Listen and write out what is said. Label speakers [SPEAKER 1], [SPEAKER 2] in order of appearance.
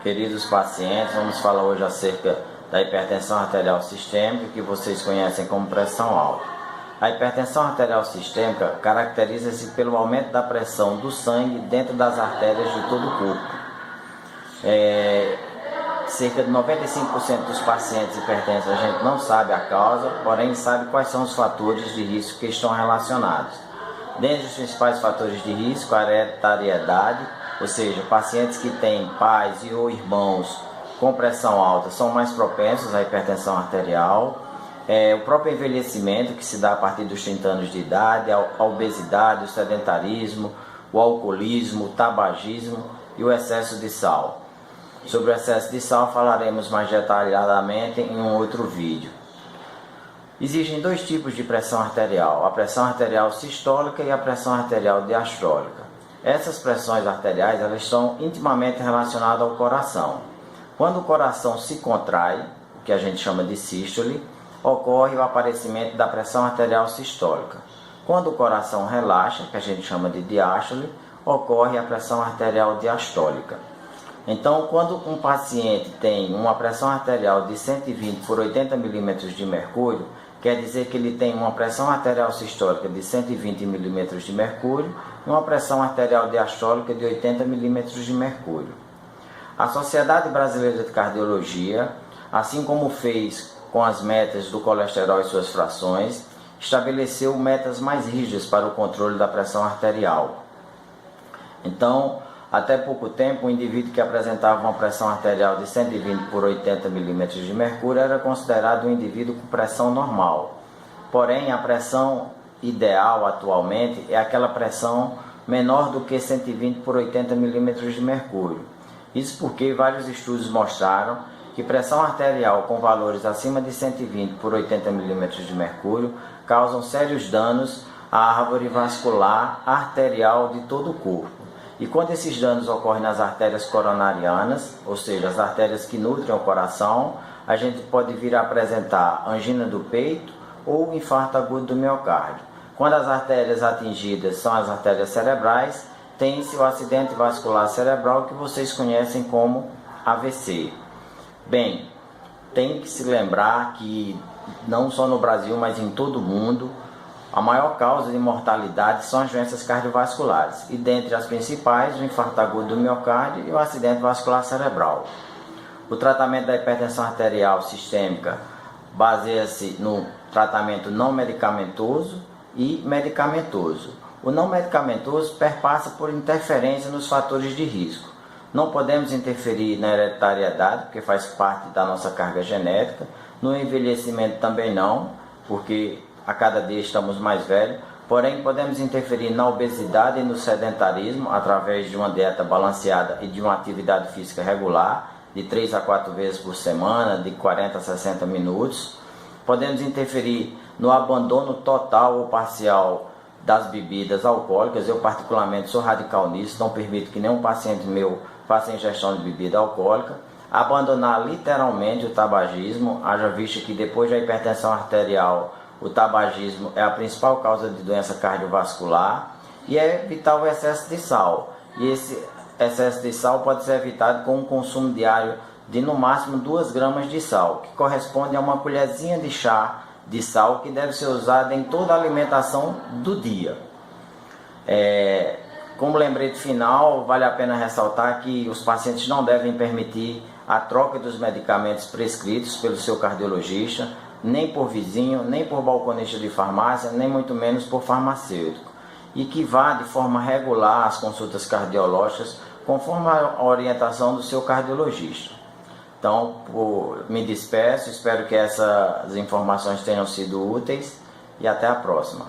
[SPEAKER 1] Queridos pacientes, vamos falar hoje acerca da hipertensão arterial sistêmica, que vocês conhecem como pressão alta. A hipertensão arterial sistêmica caracteriza-se pelo aumento da pressão do sangue dentro das artérias de todo o corpo. Cerca de 95% dos pacientes hipertensos a gente não sabe a causa, porém sabe quais são os fatores de risco que estão relacionados. Dentre os principais fatores de risco, a hereditariedade, ou seja, pacientes que têm pais e ou irmãos com pressão alta são mais propensos à hipertensão arterial. O próprio envelhecimento, que se dá a partir dos 30 anos de idade, a obesidade, o sedentarismo, o alcoolismo, o tabagismo e o excesso de sal. Sobre o excesso de sal falaremos mais detalhadamente em um outro vídeo. Existem dois tipos de pressão arterial, a pressão arterial sistólica e a pressão arterial diastólica. Essas pressões arteriais elas estão intimamente relacionadas ao coração. Quando o coração se contrai, o que a gente chama de sístole, ocorre o aparecimento da pressão arterial sistólica. Quando o coração relaxa, que a gente chama de diástole, ocorre a pressão arterial diastólica. Então, quando um paciente tem uma pressão arterial de 120 por 80 milímetros de mercúrio, quer dizer que ele tem uma pressão arterial sistólica de 120 milímetros de mercúrio e uma pressão arterial diastólica de 80 milímetros de mercúrio. A Sociedade Brasileira de Cardiologia, assim como fez com as metas do colesterol e suas frações, estabeleceu metas mais rígidas para o controle da pressão arterial. Então, até pouco tempo, o indivíduo que apresentava uma pressão arterial de 120 por 80 milímetros de mercúrio era considerado um indivíduo com pressão normal. Porém, a pressão ideal atualmente é aquela pressão menor do que 120 por 80 milímetros de mercúrio. Isso porque vários estudos mostraram que pressão arterial com valores acima de 120 por 80 milímetros de mercúrio causam sérios danos à árvore vascular arterial de todo o corpo. E quando esses danos ocorrem nas artérias coronarianas, ou seja, as artérias que nutrem o coração, a gente pode vir a apresentar angina do peito ou infarto agudo do miocárdio. Quando as artérias atingidas são as artérias cerebrais, tem-se o acidente vascular cerebral que vocês conhecem como AVC. Bem, tem que se lembrar que não só no Brasil, mas em todo o mundo, a maior causa de mortalidade são as doenças cardiovasculares, e dentre as principais, o infarto agudo do miocárdio e o acidente vascular cerebral. O tratamento da hipertensão arterial sistêmica baseia-se no tratamento não medicamentoso e medicamentoso. O não medicamentoso perpassa por interferência nos fatores de risco. Não podemos interferir na hereditariedade, porque faz parte da nossa carga genética, no envelhecimento também não, porque a cada dia estamos mais velhos, porém podemos interferir na obesidade e no sedentarismo através de uma dieta balanceada e de uma atividade física regular, de 3 a 4 vezes por semana, de 40 a 60 minutos. Podemos interferir no abandono total ou parcial das bebidas alcoólicas. Eu particularmente sou radical nisso, não permito que nenhum paciente meu faça ingestão de bebida alcoólica. Abandonar literalmente o tabagismo, haja visto que depois da hipertensão arterial o tabagismo é a principal causa de doença cardiovascular, e evitar o excesso de sal. E esse excesso de sal pode ser evitado com um consumo diário de no máximo 2 gramas de sal, que corresponde a uma colherzinha de chá de sal que deve ser usada em toda a alimentação do dia. Como lembrete final, vale a pena ressaltar que os pacientes não devem permitir a troca dos medicamentos prescritos pelo seu cardiologista, nem por vizinho, nem por balconista de farmácia, nem muito menos por farmacêutico, e que vá de forma regular às consultas cardiológicas conforme a orientação do seu cardiologista. Então, me despeço, espero que essas informações tenham sido úteis e até a próxima.